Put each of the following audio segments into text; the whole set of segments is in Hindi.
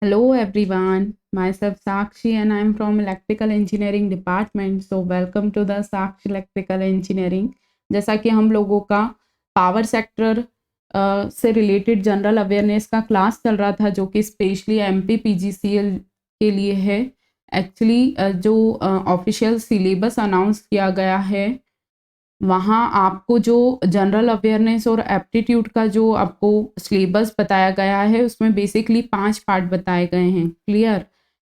Hello everyone, myself Sakshi and I am from Electrical Engineering Department. So welcome to the Sakshi Electrical Engineering. जैसा कि हम लोगों का पावर सेक्टर से रिलेटेड जनरल अवेयरनेस का क्लास चल रहा था जो कि स्पेशली MPPGCL के लिए है। एक्चुअली जो ऑफिशियल सिलेबस अनाउंस किया गया है वहाँ आपको जो जनरल अवेयरनेस और एप्टीट्यूड का जो आपको सिलेबस बताया गया है उसमें बेसिकली 5 पार्ट बताए गए हैं। क्लियर?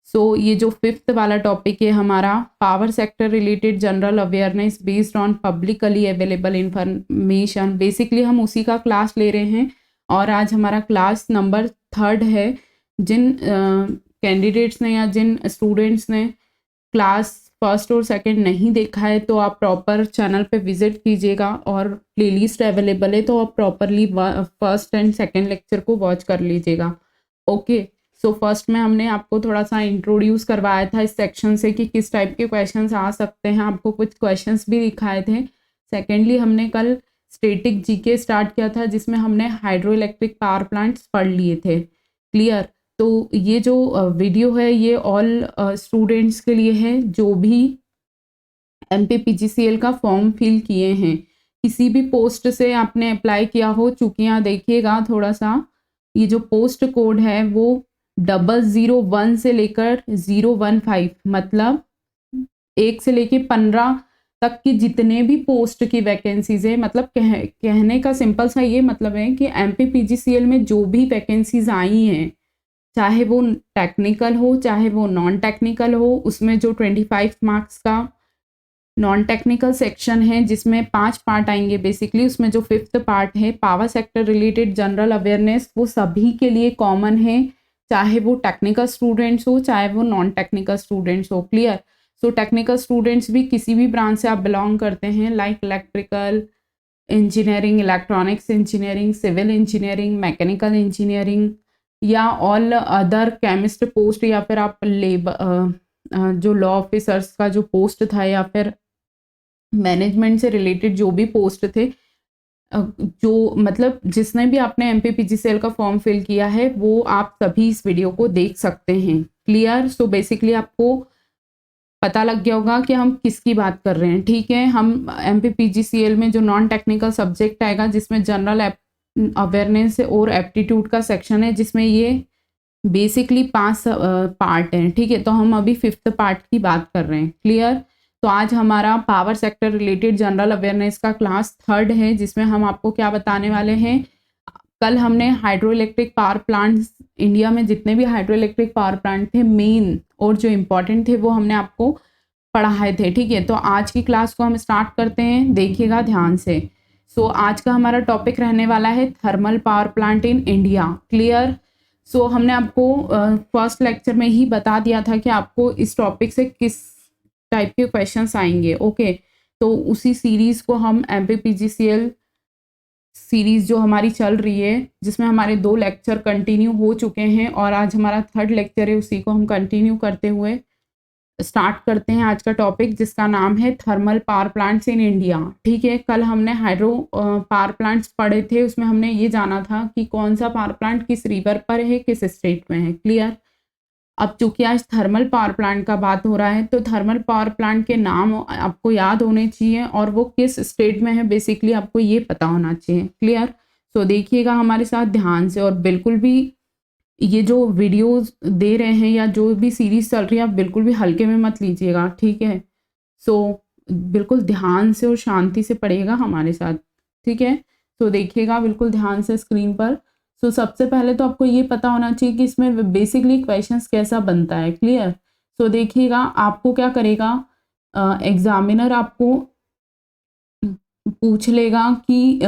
सो ये जो 5th वाला टॉपिक है हमारा power sector related general awareness based on publicly available information, basically हम उसी का क्लास ले रहे हैं और आज हमारा क्लास नंबर 3rd है। जिन कैंडिडेट्स ने या जिन स्टूडेंट्स ने क्लास फर्स्ट और सेकंड नहीं देखा है तो आप प्रॉपर चैनल पे विजिट कीजिएगा और प्लेलिस्ट अवेलेबल है तो आप properly first and second lecture को वॉच कर लीजिएगा। ओके, सो फर्स्ट में हमने आपको थोड़ा सा इंट्रोड्यूस करवाया था इस सेक्शन से कि किस टाइप के क्वेश्चंस आ सकते हैं, आपको कुछ क्वेश्चंस भी दिखाए थे। सेकेंडली हमने कल स्टैटिक जीके स्टार्ट किया था जिसमें हमने हाइड्रो इलेक्ट्रिक पावर प्लांट्स पढ़ लिए थे। क्लियर? तो ये जो वीडियो है ये ऑल स्टूडेंट्स के लिए है जो भी MPPGCL का फॉर्म फिल किए हैं। किसी भी पोस्ट से आपने अप्लाई किया हो, चूँकि यहाँ देखिएगा थोड़ा सा ये जो पोस्ट कोड है वो 001 से लेकर 015, मतलब 1 से लेकर 15 तक की जितने भी पोस्ट की वैकेंसीज है, मतलब कहने का सिंपल सा ये मतलब है कि MPPGCL में जो भी वैकेंसीज आई हैं, चाहे वो टेक्निकल हो चाहे वो नॉन टेक्निकल हो, उसमें जो 25 मार्क्स का नॉन टेक्निकल सेक्शन है जिसमें 5 पार्ट आएंगे बेसिकली, उसमें जो 5th पार्ट है power sector related general awareness वो सभी के लिए कॉमन है, चाहे वो टेक्निकल स्टूडेंट्स हो चाहे वो नॉन टेक्निकल स्टूडेंट्स हो। क्लियर? सो टेक्निकल स्टूडेंट्स भी किसी भी ब्रांच से आप बिलोंग करते हैं, like electrical engineering, electronics engineering, civil engineering, mechanical engineering या ऑल अदर केमिस्ट पोस्ट, या फिर आप जो लॉ ऑफिसर्स का जो पोस्ट था या फिर मैनेजमेंट से रिलेटेड जो भी पोस्ट थे, जो मतलब जिसने भी आपने MPPGCL का फॉर्म फिल किया है वो आप सभी इस वीडियो को देख सकते हैं। क्लियर? सो बेसिकली आपको पता लग गया होगा कि हम किसकी बात कर रहे हैं। ठीक है, हम MPPGCL में जो नॉन टेक्निकल सब्जेक्ट आएगा जिसमें जनरल अवेयरनेस और एप्टीट्यूड का सेक्शन है जिसमें ये बेसिकली 5 पार्ट हैं। ठीक है, तो हम अभी 5th पार्ट की बात कर रहे हैं। क्लियर? तो आज हमारा power sector related general awareness का क्लास 3rd है जिसमें हम आपको क्या बताने वाले हैं। कल हमने hydro electric power plants, India में जितने भी हाइड्रो इलेक्ट्रिक पावर प्लांट थे मेन और जो इम्पोर्टेंट थे वो हमने आपको पढ़ाए थे। ठीक है, तो आज की क्लास को हम स्टार्ट करते हैं, देखिएगा ध्यान से। सो आज का हमारा टॉपिक रहने वाला है thermal power plant in India. Clear? So हमने आपको फर्स्ट लेक्चर में ही बता दिया था कि आपको इस टॉपिक से किस टाइप के क्वेश्चंस आएंगे। ओके, तो उसी सीरीज को हम MPPGCL सीरीज जो हमारी चल रही है जिसमें हमारे 2 लेक्चर कंटिन्यू हो चुके हैं और आज हमारा 3rd लेक्चर है, उसी को हम कंटिन्यू करते हुए स्टार्ट करते हैं आज का टॉपिक जिसका नाम है thermal power plants in India. ठीक है, कल हमने हाइड्रो पावर प्लांट्स पढ़े थे, उसमें हमने ये जाना था कि कौन सा पावर प्लांट किस रिवर पर है, किस स्टेट में है। क्लियर? अब चूंकि आज थर्मल पावर प्लांट का बात हो रहा है तो थर्मल पावर प्लांट के नाम आपको याद होने चाहिए और वो किस स्टेट में है बेसिकली आपको ये पता होना चाहिए। क्लियर? सो देखिएगा हमारे साथ ध्यान से और बिल्कुल भी ये जो वीडियोस दे रहे हैं या जो भी सीरीज चल रही है आप बिल्कुल भी हल्के में मत लीजिएगा। ठीक है, सो बिल्कुल ध्यान से और शांति से पढ़िएगा हमारे साथ। ठीक है, तो देखिएगा बिल्कुल ध्यान से स्क्रीन पर। सो सबसे पहले तो आपको ये पता होना चाहिए कि इसमें बेसिकली क्वेश्चंस कैसा बनता है। क्लियर? सो देखिएगा आपको क्या करेगा, एग्जामिनर आपको पूछ लेगा कि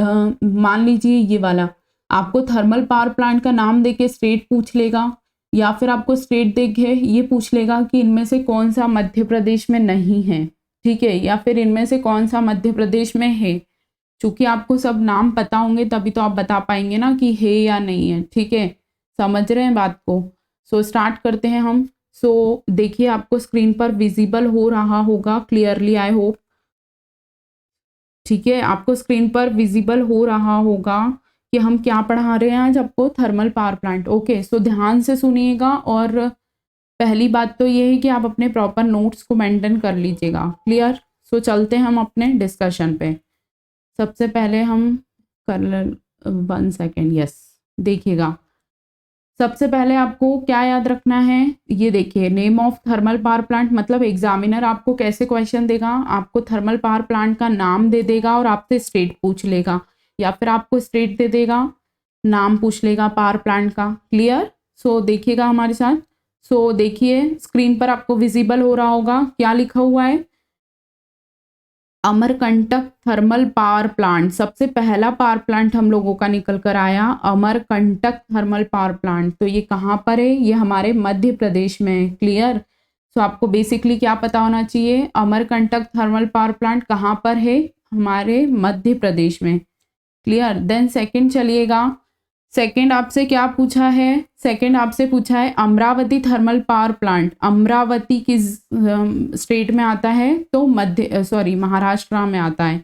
मान लीजिए ये वाला आपको थर्मल पावर प्लांट का नाम देके स्टेट पूछ लेगा या फिर आपको स्टेट देके ये पूछ लेगा कि इनमें से कौन सा मध्य प्रदेश में नहीं है। ठीक है, या फिर इनमें से कौन सा मध्य प्रदेश में है। चूंकि आपको सब नाम पता होंगे तभी तो आप बता पाएंगे ना कि है या नहीं है। ठीक है, समझ रहे हैं बात को? सो स्टार्ट करते हैं हम। सो देखिए आपको स्क्रीन पर विजिबल हो रहा होगा क्लियरली, आई होप। ठीक है, आपको स्क्रीन पर विजिबल हो रहा होगा कि हम क्या पढ़ा रहे हैं आज आपको, थर्मल पावर प्लांट। ओके, सो ध्यान से सुनिएगा और पहली बात तो ये है कि आप अपने प्रॉपर नोट्स को मेंटेन कर लीजिएगा। क्लियर? सो चलते हैं हम अपने डिस्कशन पे। सबसे पहले हम कर 1 सेकेंड, यस, देखिएगा सबसे पहले आपको क्या याद रखना है, ये देखिए name of thermal power plant, मतलब एग्जामिनर आपको कैसे क्वेश्चन देगा, आपको थर्मल पावर प्लांट का नाम दे देगा और आपसे स्टेट पूछ लेगा, या फिर आपको स्टेट दे देगा, नाम पूछ लेगा पावर प्लांट का। क्लियर? सो देखिएगा हमारे साथ। सो देखिए स्क्रीन पर आपको विजिबल हो रहा होगा क्या लिखा हुआ है, अमरकंटक थर्मल पावर प्लांट। सबसे पहला पावर प्लांट हम लोगों का निकल कर आया अमरकंटक थर्मल पावर प्लांट। तो ये कहाँ पर है, ये हमारे मध्य प्रदेश में है। क्लियर? सो आपको बेसिकली क्या पता होना चाहिए, अमरकंटक थर्मल पावर प्लांट कहाँ पर है, हमारे मध्य प्रदेश में। क्लियर? देन सेकंड चलिएगा, सेकंड आपसे क्या पूछा है, सेकंड आपसे पूछा है Amravati thermal power plant. Amravati किस स्टेट में आता है, तो महाराष्ट्र में आता है।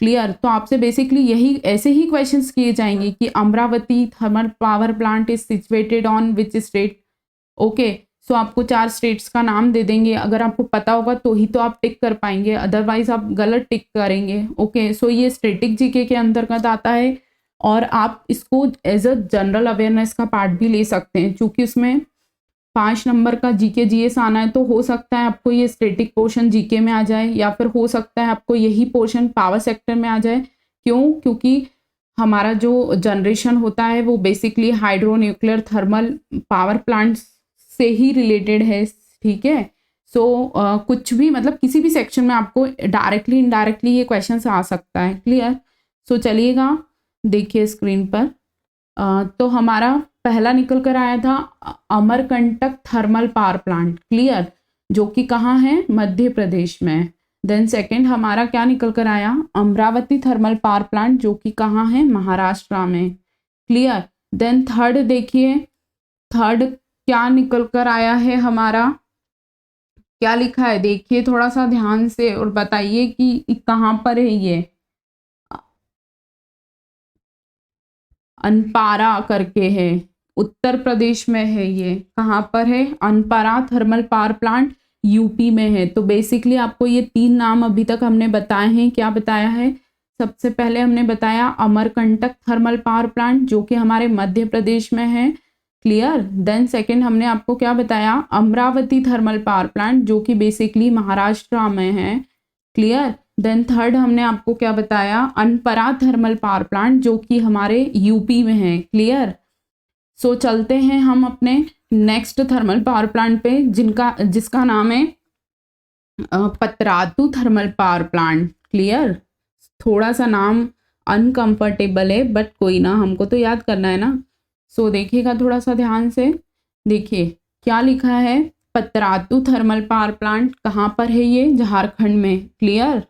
क्लियर? तो आपसे बेसिकली यही ऐसे ही क्वेश्चंस किए जाएंगे कि Amaravati thermal power plant is situated on which state. Okay, so आपको 4 स्टेट्स का नाम दे देंगे, अगर आपको पता होगा तो ही तो आप टिक कर पाएंगे, अदरवाइज आप गलत टिक करेंगे। ओके, सो ये स्टैटिक जीके के अंतर्गत आता है और आप इसको एज अ जनरल अवेयरनेस का पार्ट भी ले सकते हैं, क्योंकि उसमें 5 नंबर का जीके जीएस आना है, तो हो सकता है आपको ये स्टैटिक पोर्शन जीके में आ जाए, या फिर हो सकता है आपको यही पोर्शन पावर सेक्टर में आ जाए। क्यों? क्योंकि हमारा जो जनरेशन होता है वो basically hydro nuclear thermal power plants से ही रिलेटेड है। ठीक है? सो कुछ भी मतलब किसी भी सेक्शन में आपको डायरेक्टली इनडायरेक्टली ये क्वेश्चन आ सकता है। क्लियर? सो चलिएगा देखिए स्क्रीन पर, तो हमारा पहला निकल कर आया था Amarkantak thermal power plant. Clear? जो कि कहाँ है, मध्य प्रदेश में। देन सेकंड हमारा क्या निकल कर आया, अमरावती थर्मल पावर प्लांट, जो कि कहाँ है, महाराष्ट्र में। क्लियर? देन थर्ड देखिए, थर्ड क्या निकल कर आया है हमारा, क्या लिखा है देखिए थोड़ा सा ध्यान से और बताइए कि कहाँ पर है ये, अनपारा करके है, उत्तर प्रदेश में है। ये कहाँ पर है, Anpara thermal power plant UP में है। तो बेसिकली आपको ये 3 नाम अभी तक हमने बताए हैं। क्या बताया है, सबसे पहले हमने बताया अमरकंटक थर्मल पावर प्लांट, जो कि हमारे मध्य प्रदेश में है। क्लियर? देन सेकंड हमने आपको क्या बताया, अमरावती थर्मल पावर प्लांट, जो कि बेसिकली महाराष्ट्र में है। क्लियर? देन थर्ड हमने आपको क्या बताया, अनपरा थर्मल पावर प्लांट, जो कि हमारे यूपी में है। क्लियर? सो चलते हैं हम अपने नेक्स्ट थर्मल पावर प्लांट पे, जिसका नाम है Patratu thermal power plant. Clear? थोड़ा सा नाम अनकंफर्टेबल है, बट कोई ना, हमको तो याद करना है ना। सो देखिएगा थोड़ा सा ध्यान से, देखिए क्या लिखा है, पतरातू थर्मल पावर प्लांट कहाँ पर है, ये झारखंड में। क्लियर?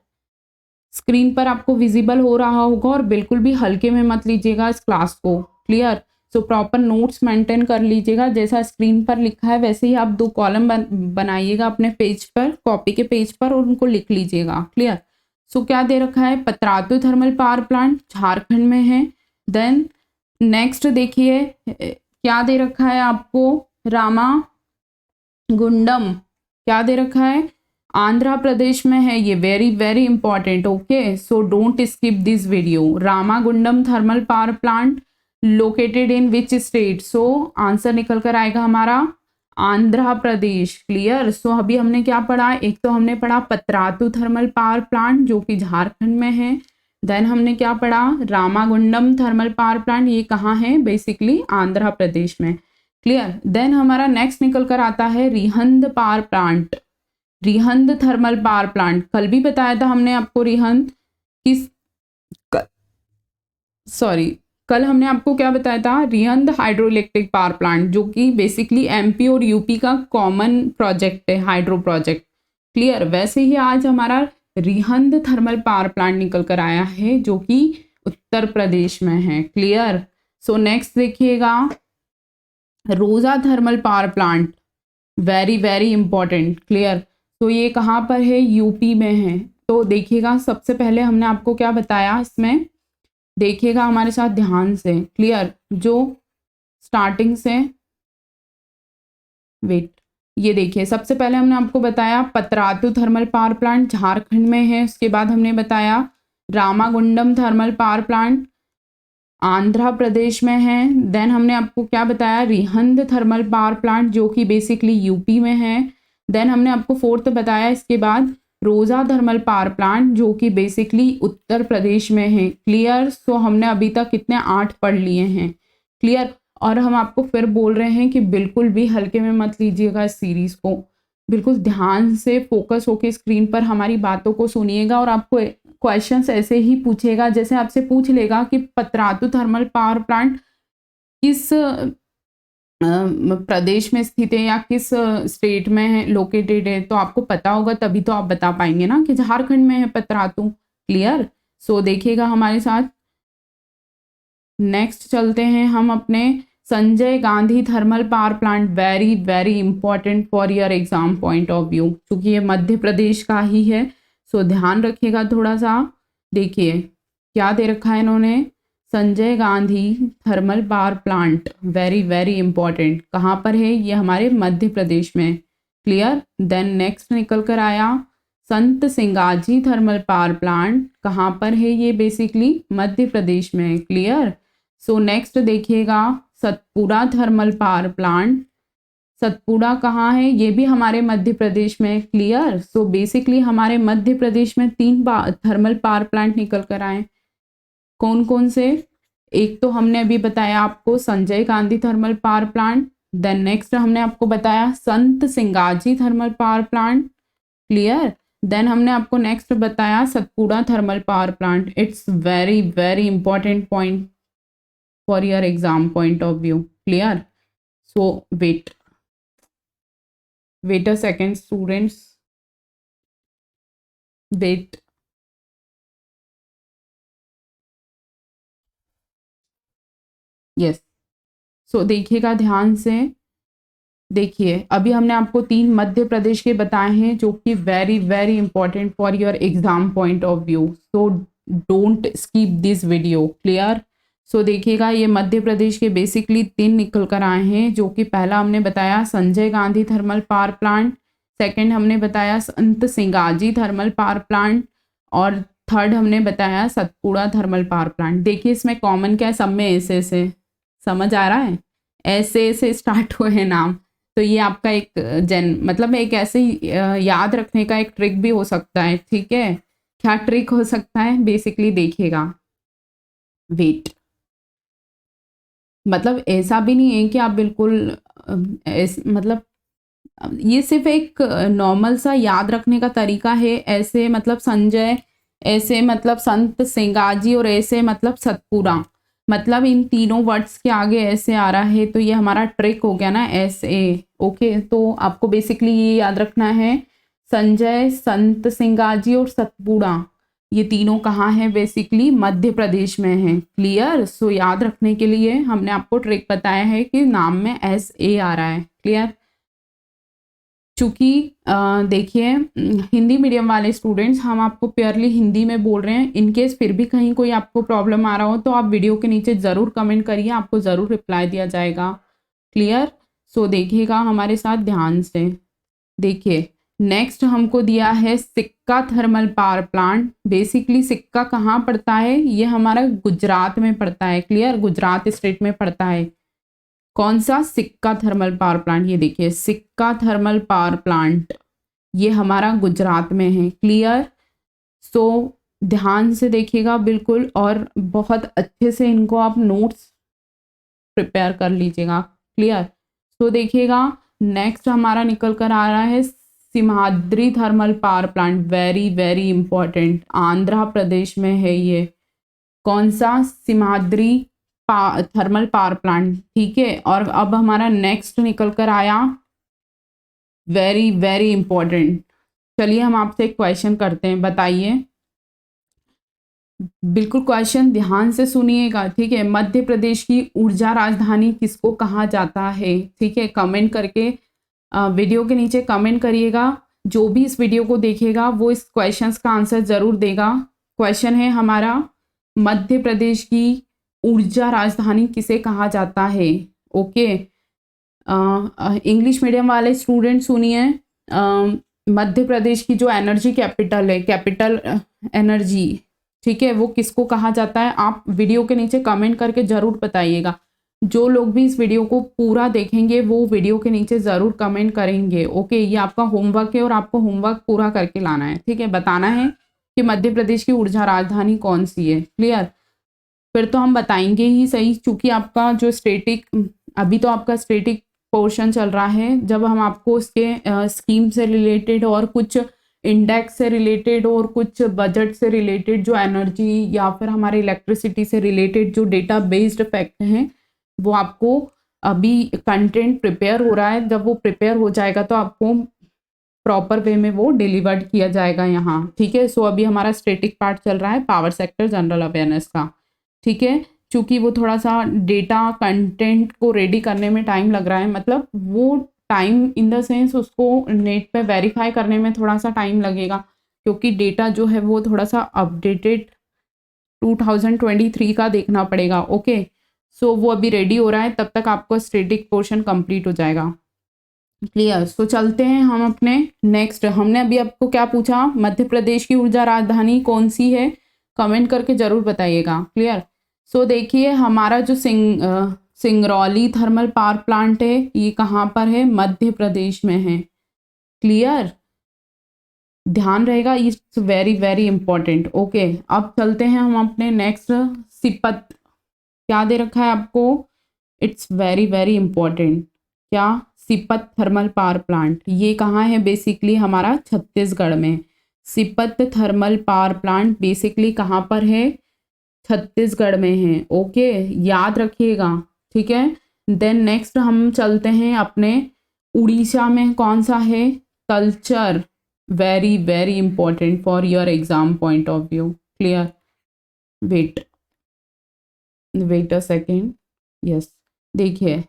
स्क्रीन पर आपको विजिबल हो रहा होगा, और बिल्कुल भी हल्के में मत लीजिएगा इस क्लास को। Clear? So proper notes maintain कर लीजिएगा, जैसा स्क्रीन पर लिखा है वैसे ही आप 2 कॉलम बनाइएगा अपने पेज पर, कॉपी के पेज पर, और उनको लिख लीजिएगा। क्लियर? सो क्या दे रखा है, Patratu thermal power plant Jharkhand में है। देन नेक्स्ट देखिए क्या दे रखा है आपको, रामागुंडम क्या दे रखा है, आंध्र प्रदेश में है। ये very very important. Okay, so don't skip this video. Ramagundam thermal power plant located in which state, so answer निकल कर आएगा हमारा आंध्र प्रदेश। क्लियर? सो अभी हमने क्या पढ़ा, एक तो हमने पढ़ा पतरातू थर्मल पावर प्लांट, जो कि झारखंड में है। देन हमने क्या पढ़ा, रामागुंडम थर्मल पावर प्लांट, ये कहाँ है, बेसिकली आंध्र प्रदेश में। क्लियर? देन हमारा नेक्स्ट निकल कर आता है Rihand power plant, Rihand thermal power plant. कल भी बताया था हमने आपको रिहंद किस, कल हमने आपको क्या बताया था, Rihand hydro electric power plant, जो कि बेसिकली एमपी और यूपी का कॉमन प्रोजेक्ट है, हाइड्रो प्रोजेक्ट। क्लियर? वैसे ही आज हमारा रिहंद थर्मल पावर प्लांट निकल कर आया है, जो कि उत्तर प्रदेश में है। क्लियर? सो नेक्स्ट देखिएगा, रोजा thermal power plant, very very important. Clear? तो ये कहाँ पर है, यूपी में है। तो देखिएगा सबसे पहले हमने आपको क्या बताया इसमें, देखिएगा हमारे साथ ध्यान से, क्लियर। जो स्टार्टिंग से वेट, ये देखिए सबसे पहले हमने आपको बताया Patratu thermal power plant Jharkhand में है। उसके बाद हमने बताया Ramagundam thermal power plant Andhra Pradesh में है। देन हमने आपको क्या बताया, रिहंद थर्मल पावर प्लांट जो कि बेसिकली यूपी में है। देन हमने आपको फोर्थ बताया इसके बाद रोजा थर्मल पावर प्लांट जो कि बेसिकली उत्तर प्रदेश में है। क्लियर। सो हमने अभी तक कितने 8 पढ़ लिए हैं। क्लियर। और हम आपको फिर बोल रहे हैं कि बिल्कुल भी हल्के में मत लीजिएगा इस सीरीज को, बिल्कुल ध्यान से फोकस होकर स्क्रीन पर हमारी बातों को सुनिएगा। और आपको क्वेश्चंस ऐसे ही पूछेगा जैसे आपसे पूछ लेगा कि पतरातु थर्मल पावर प्लांट किस प्रदेश में स्थित है या किस स्टेट में है लोकेटेड है, तो आपको पता होगा तभी तो आप बता पाएंगे ना कि झारखंड में है पतरातु। क्लियर। सो देखिएगा हमारे साथ, नेक्स्ट चलते हैं हम अपने Sanjay Gandhi thermal power plant. Very very important for your exam point of view, क्योंकि ये मध्य प्रदेश का ही है। सो ध्यान रखिएगा थोड़ा सा। देखिए क्या दे रखा है इन्होंने, Sanjay Gandhi thermal power plant, very very important. कहाँ पर है ये, हमारे मध्य प्रदेश में। क्लियर। देन नेक्स्ट निकल कर आया संत सिंगाजी थर्मल पावर प्लांट, कहाँ पर है ये, बेसिकली मध्य प्रदेश में। क्लियर। सो नेक्स्ट देखिएगा Satpura thermal power plant, Satpura कहाँ है, ये भी हमारे मध्य प्रदेश में। क्लियर। सो बेसिकली हमारे मध्य प्रदेश में 3 थर्मल पावर प्लांट निकल कर आए। कौन कौन से, एक तो हमने अभी बताया आपको Sanjay Gandhi thermal power plant. Then next हमने आपको बताया Sant Singaji thermal power plant. Clear. Then हमने आपको नेक्स्ट बताया Satpura thermal power plant. It's very very important point for your exam point of view. Clear. So wait a second students, wait। Yes. So देखिएगा ध्यान से। देखिए अभी हमने आपको 3 मध्य प्रदेश के बताए हैं जो कि very very important for your exam point of view. So don't skip this video. Clear. So देखिएगा ये मध्य प्रदेश के बेसिकली 3 निकल कर आए हैं, जो कि पहला हमने बताया Sanjay Gandhi thermal power plant, second हमने बताया Sant Singaji thermal power plant, और थर्ड हमने बताया सतपुड़ा थर्मल पावर प्लांट। देखिए इसमें कॉमन क्या है, सब में ऐसे ऐसे, समझ आ रहा है, ऐसे ऐसे स्टार्ट हुए हैं नाम। तो ये आपका एक मतलब एक ऐसे याद रखने का एक ट्रिक भी हो सकता है। ठीक है। क्या ट्रिक हो सकता है, बेसिकली देखिएगा। वेट, मतलब ऐसा भी नहीं है कि आप बिल्कुल मतलब ये सिर्फ एक नॉर्मल सा याद रखने का तरीका है। ऐसे मतलब संजय, ऐसे मतलब संत सिंगाजी, और ऐसे मतलब सतपुड़ा, मतलब इन तीनों वर्ड्स के आगे ऐसे आ रहा है, तो ये हमारा ट्रिक हो गया ना, ऐसे। ओके। तो आपको बेसिकली ये याद रखना है, संजय, संत सिंगाजी और सतपुड़ा, ये तीनों कहाँ हैं, बेसिकली मध्य प्रदेश में हैं। क्लियर। सो याद रखने के लिए हमने आपको ट्रिक बताया है कि नाम में SA आ रहा है। क्लियर। चूँकि देखिए हिंदी मीडियम वाले स्टूडेंट्स, हम आपको प्योरली हिंदी में बोल रहे हैं। इनकेस फिर भी कहीं कोई आपको प्रॉब्लम आ रहा हो तो आप वीडियो के नीचे ज़रूर कमेंट करिए, आपको ज़रूर रिप्लाई दिया जाएगा। क्लियर। सो देखिएगा हमारे साथ ध्यान से। देखिए नेक्स्ट हमको दिया है सिक्का थर्मल पावर प्लांट। बेसिकली सिक्का कहाँ पड़ता है, ये हमारा गुजरात में पड़ता है। क्लियर। गुजरात स्टेट में पड़ता है। कौन सा, सिक्का थर्मल पावर प्लांट। ये देखिए सिक्का थर्मल पावर प्लांट, ये हमारा गुजरात में है। क्लियर। सो ध्यान से देखिएगा बिल्कुल, और बहुत अच्छे से इनको आप नोट्स प्रिपेयर कर लीजिएगा। क्लियर। सो देखिएगा नेक्स्ट हमारा निकल कर आ रहा है Simhadri thermal power plant. Very very important, Andhra Pradesh में है ये। कौन सा, सिमाद्री थर्मल पावर प्लांट। ठीक है। और अब हमारा नेक्स्ट निकल कर आया, वेरी वेरी इंपॉर्टेंट। चलिए हम आपसे एक क्वेश्चन करते हैं, बताइए। बिल्कुल क्वेश्चन ध्यान से सुनिएगा। ठीक है। मध्य प्रदेश की ऊर्जा राजधानी किसको कहा जाता है। ठीक है। कमेंट करके वीडियो के नीचे कमेंट करिएगा। जो भी इस वीडियो को देखेगा वो इस क्वेश्चन का आंसर जरूर देगा। क्वेश्चन है हमारा, मध्य प्रदेश की ऊर्जा राजधानी किसे कहा जाता है? ओके, इंग्लिश मीडियम वाले स्टूडेंट सुनिए, मध्य प्रदेश की जो एनर्जी कैपिटल है, कैपिटल एनर्जी, ठीक है, वो किसको कहा जाता है? आप वीडियो के नीचे कमेंट करके ज़रूर बताइएगा। जो लोग भी इस वीडियो को पूरा देखेंगे वो वीडियो के नीचे ज़रूर कमेंट करेंगे। ओके, ये आपका होमवर्क है और आपको होमवर्क पूरा करके लाना है, ठीक है। बताना है कि मध्य प्रदेश की ऊर्जा राजधानी कौन सी है। क्लियर? फिर तो हम बताएंगे ही सही, चूँकि आपका जो स्टैटिक, अभी तो आपका स्टैटिक पोर्शन चल रहा है। जब हम आपको उसके स्कीम से रिलेटेड और कुछ इंडेक्स से रिलेटेड और कुछ बजट से रिलेटेड जो एनर्जी या फिर हमारे इलेक्ट्रिसिटी से रिलेटेड जो डेटा बेस्ड फैक्ट हैं, वो आपको अभी कंटेंट प्रिपेयर हो रहा है। जब वो प्रिपेयर हो जाएगा तो आपको प्रॉपर वे में वो डिलीवर्ड किया जाएगा यहाँ, ठीक है। सो अभी हमारा स्टैटिक पार्ट चल रहा है पावर सेक्टर जनरल अवेयरनेस का, ठीक है। चूँकि वो थोड़ा सा डेटा कंटेंट को रेडी करने में टाइम लग रहा है, मतलब वो टाइम इन द सेंस उसको नेट पे वेरीफाई करने में थोड़ा सा टाइम लगेगा, क्योंकि डेटा जो है वो थोड़ा सा अपडेटेड 2023 का देखना पड़ेगा। ओके, सो वो अभी रेडी हो रहा है, तब तक आपको स्टैटिक पोर्शन कंप्लीट हो जाएगा। क्लियर? सो चलते हैं हम अपने नेक्स्ट। हमने अभी आपको क्या पूछा? मध्य प्रदेश की ऊर्जा राजधानी कौन सी है? कमेंट करके ज़रूर बताइएगा। क्लियर? सो देखिए, हमारा जो सिंगरौली थर्मल पावर प्लांट है, ये कहाँ पर है? मध्य प्रदेश में है। क्लियर? ध्यान रहेगा, it's very very important. Okay, अब चलते हैं हम अपने नेक्स्ट। सिपत क्या दे रखा है आपको? It's very very important. क्या? सिपत थर्मल पावर प्लांट। ये कहाँ है? बेसिकली हमारा छत्तीसगढ़ में। सिपत थर्मल पावर प्लांट बेसिकली कहाँ पर है? छत्तीसगढ़ में है। ओके, याद रखिएगा, ठीक है। देन नेक्स्ट हम चलते हैं अपने उड़ीसा में। कौन सा है? Talcher. Very very important for your exam point of view. Clear? Wait a second. Yes, देखिए,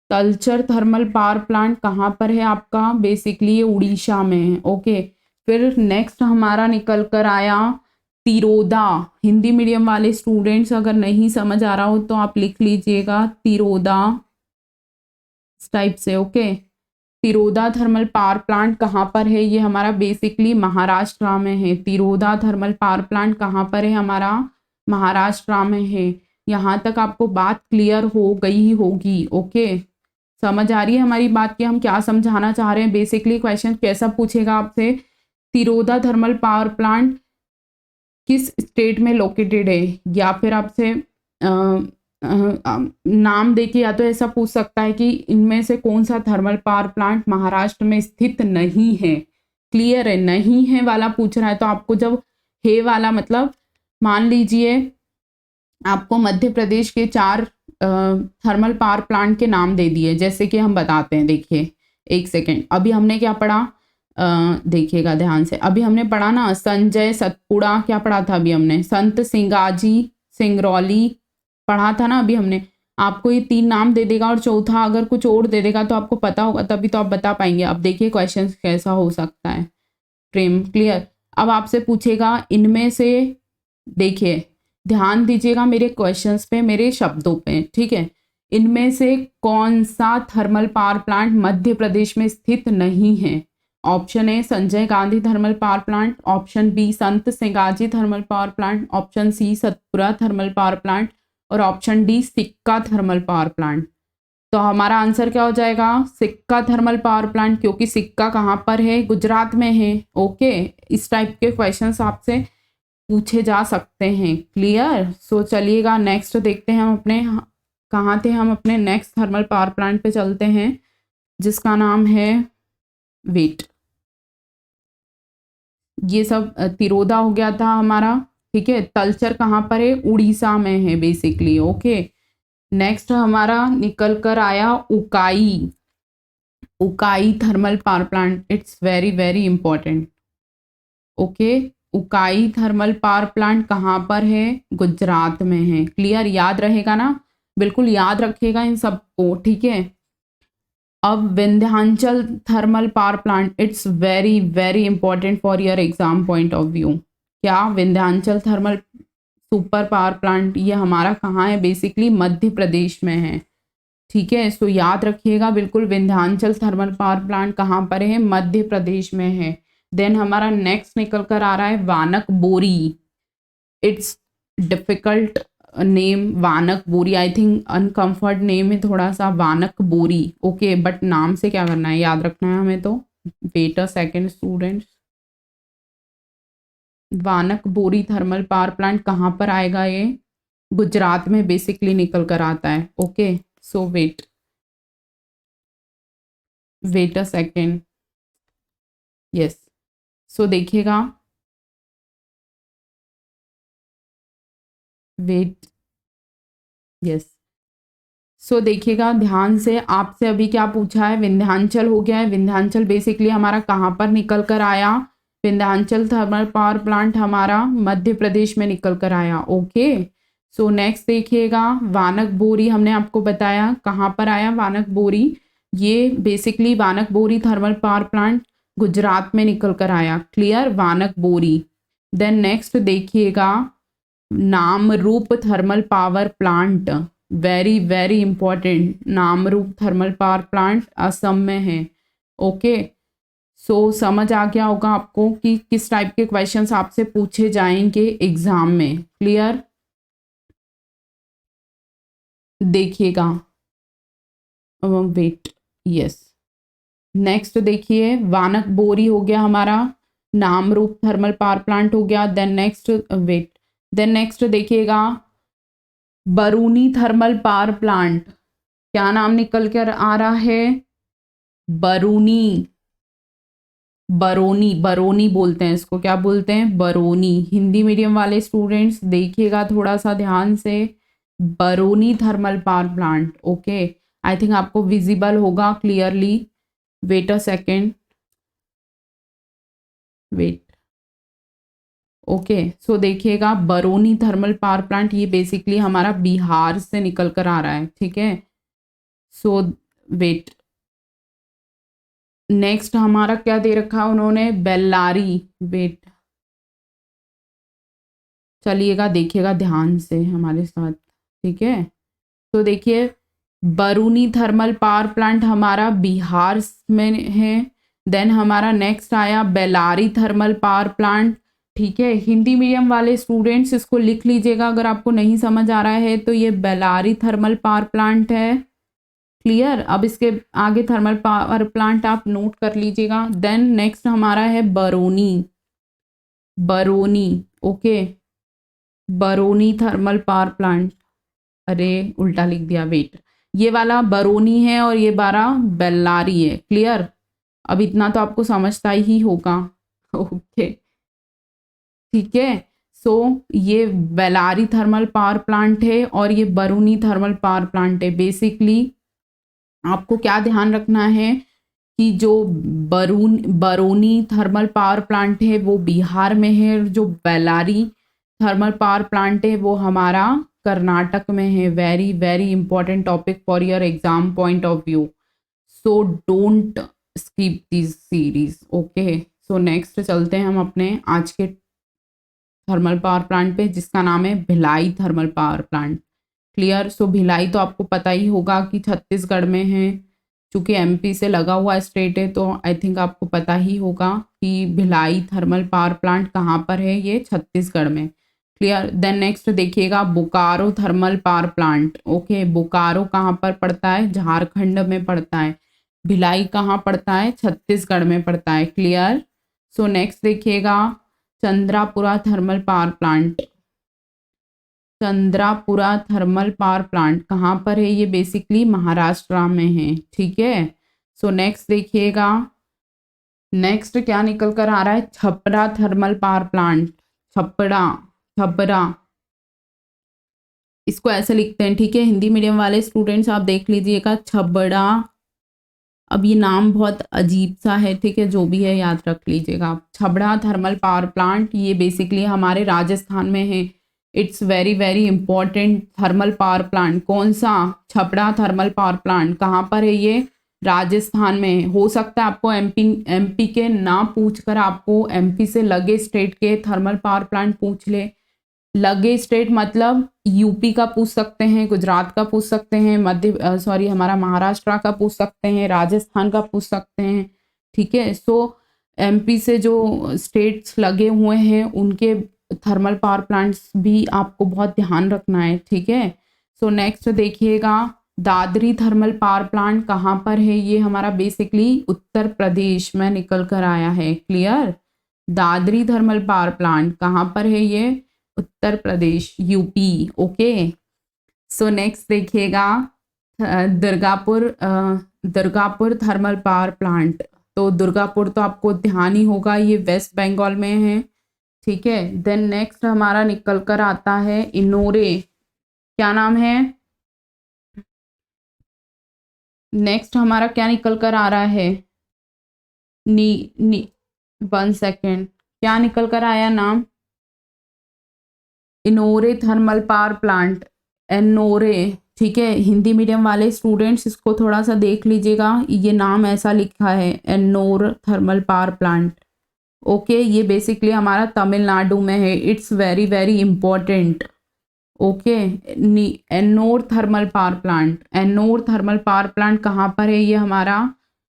तलचर थर्मल पावर प्लांट कहाँ पर है आपका? बेसिकली ये उड़ीसा में है। ओके, फिर नेक्स्ट हमारा निकल कर आया तिरोदा। हिंदी मीडियम वाले स्टूडेंट्स अगर नहीं समझ आ रहा हो तो आप लिख लीजिएगा तिरोदा इस टाइप से। Okay, Tiroda thermal power plant कहाँ पर है? ये हमारा बेसिकली महाराष्ट्र में है। तिरोदा थर्मल पावर प्लांट कहाँ पर है? हमारा महाराष्ट्र में है। यहाँ तक आपको बात क्लियर हो गई होगी। ओके, समझ आ रही है हमारी बात कि हम क्या समझाना चाह रहे हैं। बेसिकली क्वेश्चन कैसा पूछेगा आपसे? तिरोदा थर्मल पावर प्लांट किस स्टेट में लोकेटेड है, या फिर आपसे नाम देके या तो ऐसा पूछ सकता है कि इनमें से कौन सा थर्मल पावर प्लांट महाराष्ट्र में स्थित नहीं है। क्लियर है? नहीं है वाला पूछ रहा है तो आपको जब है वाला, मतलब मान लीजिए आपको मध्य प्रदेश के 4 थर्मल पावर प्लांट के नाम दे दिए, जैसे कि हम बताते हैं। देखिए, एक सेकेंड, अभी हमने क्या पढ़ा? देखिएगा ध्यान से। अभी हमने पढ़ा ना, संजय, सतपुड़ा, क्या पढ़ा था अभी हमने? संत सिंगाजी, सिंगरौली पढ़ा था ना अभी हमने। आपको ये 3 नाम दे देगा और चौथा अगर कुछ और दे देगा तो आपको पता होगा, तभी तो आप बता पाएंगे। अब देखिए क्वेश्चन कैसा हो सकता है। Frame clear? अब आपसे पूछेगा इनमें से, देखिए ध्यान दीजिएगा मेरे क्वेश्चंस पे, मेरे शब्दों पे, ठीक है। इनमें से कौन सा thermal power plant Madhya Pradesh में स्थित नहीं है? Option A Sanjay Gandhi thermal power plant, option B Sant Singaji thermal power plant, option C Satpura thermal power plant और option D Sikka thermal power plant. तो हमारा आंसर क्या हो जाएगा? सिक्का थर्मल पावर प्लांट, क्योंकि सिक्का कहाँ पर है? गुजरात में है। ओके, इस टाइप के क्वेश्चंस आपसे पूछे जा सकते हैं। क्लियर? सो चलिएगा नेक्स्ट देखते हैं हम अपने, कहाँ थे हम? अपने नेक्स्ट थर्मल पावर प्लांट पे चलते हैं जिसका नाम है, वेट, ये सब तिरोदा हो गया था हमारा, ठीक है। तलचर कहाँ पर है? उड़ीसा में है बेसिकली। ओके, नेक्स्ट हमारा निकल कर आया Ukai. Ukai thermal power plant, it's very very important. Okay, Ukai thermal power plant कहाँ पर है? गुजरात में है। क्लियर? याद रहेगा ना? बिल्कुल याद रखिएगा इन सबको, ठीक है। अब Vindhyachal thermal power plant, it's very very important for your exam point of view. क्या? Vindhyachal thermal, super power plant ये हमारा कहाँ है, बेसिकली मध्य प्रदेश में है। ठीक है, सो याद रखिएगा बिल्कुल, विंध्याचल थर्मल पावर प्लांट कहाँ पर है, मध्य प्रदेश में है। देन हमारा नेक्स्ट निकल कर आ रहा है वानक बोरी। इट्स डिफिकल्ट नेम वानक बोरी, आई थिंक अनकंफर्ट नेम है थोड़ा सा, वानक बोरी। ओके, बट नाम से क्या करना है, याद रखना है हमें। तो वेट अ सेकेंड स्टूडेंट्स, वानक बोरी थर्मल पावर प्लांट कहाँ पर आएगा, ये गुजरात में बेसिकली निकल कर आता है। Okay, so wait a second, yes. So देखिएगा, वेट, यस। सो देखिएगा ध्यान से, आपसे अभी क्या पूछा है, विंध्याचल हो गया है। विंध्याचल बेसिकली हमारा कहाँ पर निकल कर आया, विंध्याचल थर्मल पावर प्लांट हमारा मध्य प्रदेश में निकल कर आया। ओके, सो नेक्स्ट देखिएगा वानक बोरी, हमने आपको बताया कहाँ पर आया वानक बोरी। ये बेसिकली वानक बोरी थर्मल पावर प्लांट गुजरात में निकल कर आया। क्लियर, वानक बोरी। देन नेक्स्ट देखिएगा Namrup thermal power plant, very very important. Namrup thermal power plant Assam में है। ओके, सो समझ आ गया होगा आपको कि किस टाइप के क्वेश्चंस आपसे पूछे जाएंगे एग्जाम में। क्लियर, देखिएगा, वेट, यस। नेक्स्ट देखिए वानक बोरी हो गया हमारा, नामरूप थर्मल पावर प्लांट हो गया। Then next, wait, then next देखिएगा बरूनी थर्मल पावर प्लांट, क्या नाम निकल कर आ रहा है, बरूनी, बरोनी, बरोनी बोलते हैं इसको, क्या बोलते हैं, बरोनी। हिंदी मीडियम वाले स्टूडेंट्स देखिएगा थोड़ा सा ध्यान से, Barauni thermal power plant. Okay, I think आपको विजिबल होगा clearly. Wait a second, wait. Okay, so देखिएगा बरौनी थर्मल पावर प्लांट ये बेसिकली हमारा बिहार से निकल कर आ रहा है। ठीक है, सो वेट, नेक्स्ट हमारा क्या दे रखा है उन्होंने, बेल्लारी। वेट, चलिएगा देखिएगा ध्यान से हमारे साथ। ठीक है, तो देखिए बरूनी थर्मल पावर प्लांट हमारा बिहार में है। देन हमारा नेक्स्ट आया बेल्लारी थर्मल पावर प्लांट। ठीक है, हिंदी मीडियम वाले स्टूडेंट्स इसको लिख लीजिएगा अगर आपको नहीं समझ आ रहा है तो, ये बेल्लारी थर्मल पावर प्लांट है। क्लियर, अब इसके आगे थर्मल पावर प्लांट आप नोट कर लीजिएगा। देन नेक्स्ट हमारा है Barauni, Barauni. Okay, Barauni thermal power plant, अरे उल्टा लिख दिया, वेट, ये वाला बरौनी है और ये बारा बेल्लारी है। क्लियर, अब इतना तो आपको समझता ही होगा। ओके, ठीक है, सो ये बेल्लारी थर्मल पावर प्लांट है और ये बरौनी थर्मल पावर प्लांट है। बेसिकली आपको क्या ध्यान रखना है कि जो बरौनी थर्मल पावर प्लांट है वो बिहार में है, और जो बेल्लारी थर्मल पावर प्लांट है वो हमारा कर्नाटक में है। Very very important topic for your exam point of view, so don't skip this series. Okay, so next चलते हैं हम अपने आज के थर्मल पावर प्लांट पे, जिसका नाम है Bhilai thermal power plant. Clear, so Bhilai तो आपको पता ही होगा कि छत्तीसगढ़ में है, चूँकि एमपी से लगा हुआ स्टेट है तो आई थिंक आपको पता ही होगा कि भिलाई थर्मल पावर प्लांट कहाँ पर है, ये छत्तीसगढ़ में। क्लियर, देन नेक्स्ट देखिएगा Bokaro thermal power plant. Okay, Bokaro कहाँ पर पड़ता है, झारखंड में पड़ता है। भिलाई कहाँ पड़ता है, छत्तीसगढ़ में पड़ता है। क्लियर, सो नेक्स्ट देखिएगा Chandrapura thermal power plant, Chandrapura thermal power plant कहाँ पर है, ये बेसिकली महाराष्ट्र में है। ठीक है, सो नेक्स्ट देखिएगा, नेक्स्ट क्या निकल कर आ रहा है, Chhapra thermal power plant, Chhapra, Chhapra, इसको ऐसे लिखते हैं। ठीक है, हिंदी मीडियम वाले स्टूडेंट्स आप देख लीजिएगा, छबड़ा। अब ये नाम बहुत अजीब सा है, ठीक है, जो भी है याद रख लीजिएगा आप। छबड़ा थर्मल पावर प्लांट ये बेसिकली हमारे राजस्थान में है। It's very very important thermal power plant. कौन सा, छपड़ा थर्मल पावर प्लांट कहाँ पर है, ये राजस्थान में है। हो सकता है आपको एमपी के ना पूछकर आपको एमपी से लगे स्टेट के थर्मल पावर प्लांट पूछ ले, लगे स्टेट मतलब यूपी का पूछ सकते हैं, गुजरात का पूछ सकते हैं, हमारा महाराष्ट्र का पूछ सकते हैं, राजस्थान का पूछ सकते हैं। ठीक है, सो एमपी से जो स्टेट्स लगे हुए हैं उनके थर्मल पावर प्लांट्स भी आपको बहुत ध्यान रखना है। ठीक है, सो नेक्स्ट देखिएगा, दादरी थर्मल पावर प्लांट कहाँ पर है? ये हमारा बेसिकली उत्तर प्रदेश में निकल कर आया है। Clear? Dadri thermal power plant कहाँ पर है? ये उत्तर प्रदेश, यूपी। ओके, सो नेक्स्ट देखिएगा, दुर्गापुर थर्मल पावर प्लांट। तो दुर्गापुर तो आपको ध्यान ही होगा, ये वेस्ट बंगाल में है। ठीक है, देन नेक्स्ट हमारा निकल कर आता है इनोरे। क्या नाम है? नेक्स्ट हमारा क्या निकल कर आ रहा है? नी 1 सेकेंड, क्या निकल कर आया नाम? इनोरे थर्मल पावर प्लांट, एनोरे। ठीक है, हिंदी मीडियम वाले स्टूडेंट्स इसको थोड़ा सा देख लीजिएगा, ये नाम ऐसा लिखा है, Ennore thermal power plant. Okay, ये बेसिकली हमारा तमिलनाडु में है। It's very very important. Okay, Ennore thermal power plant, Ennore thermal power plant कहाँ पर है? ये हमारा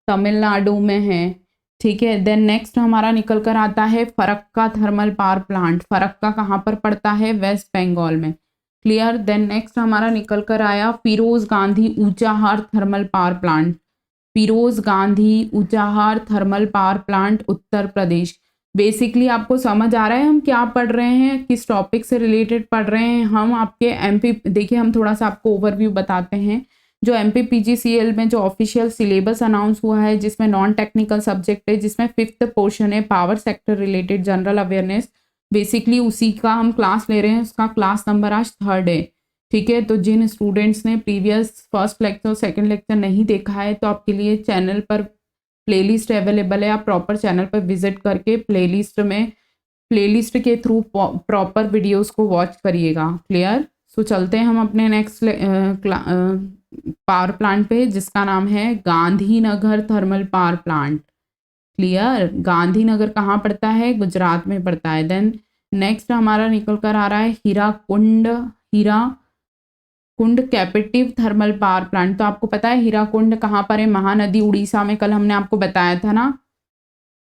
तमिलनाडु में है। ठीक है, देन नेक्स्ट हमारा निकल कर आता है Farakka thermal power plant. Farakka कहाँ पर पड़ता है? वेस्ट बंगाल में। क्लियर? देन नेक्स्ट हमारा निकल कर आया Feroze Gandhi Unchahar thermal power plant. Feroze Gandhi Unchahar thermal power plant, Uttar Pradesh. Basically आपको समझ आ रहा है हम क्या पढ़ रहे हैं, किस टॉपिक से रिलेटेड पढ़ रहे हैं हम? आपके एमपी, देखिए हम थोड़ा सा आपको ओवरव्यू बताते हैं। जो एमपी पीजीसीएल में जो ऑफिशियल सिलेबस अनाउंस हुआ है, जिसमें नॉन टेक्निकल सब्जेक्ट है, जिसमें 5th पोर्शन है power sector related general awareness, basically उसी का हम क्लास ले रहे हैं। उसका क्लास नंबर आज 3rd है। ठीक है, तो जिन स्टूडेंट्स ने previous first lecture second lecture नहीं देखा है, तो आपके लिए चैनल पर प्लेलिस्ट अवेलेबल है। आप प्रॉपर चैनल पर विजिट करके प्लेलिस्ट के थ्रू प्रॉपर वीडियोस को वॉच करिएगा। क्लियर? सो चलते हैं हम अपने नेक्स्ट पावर प्लांट पे, जिसका नाम है Gandhinagar thermal power plant. Clear? Gandhinagar कहाँ पड़ता है? गुजरात में पड़ता है। देन नेक्स्ट हमारा निकल कर आ रहा है Hirakud captive thermal power plant. तो आपको पता है हीराकुंड कहाँ पर है? महानदी, उड़ीसा में। कल हमने आपको बताया था ना,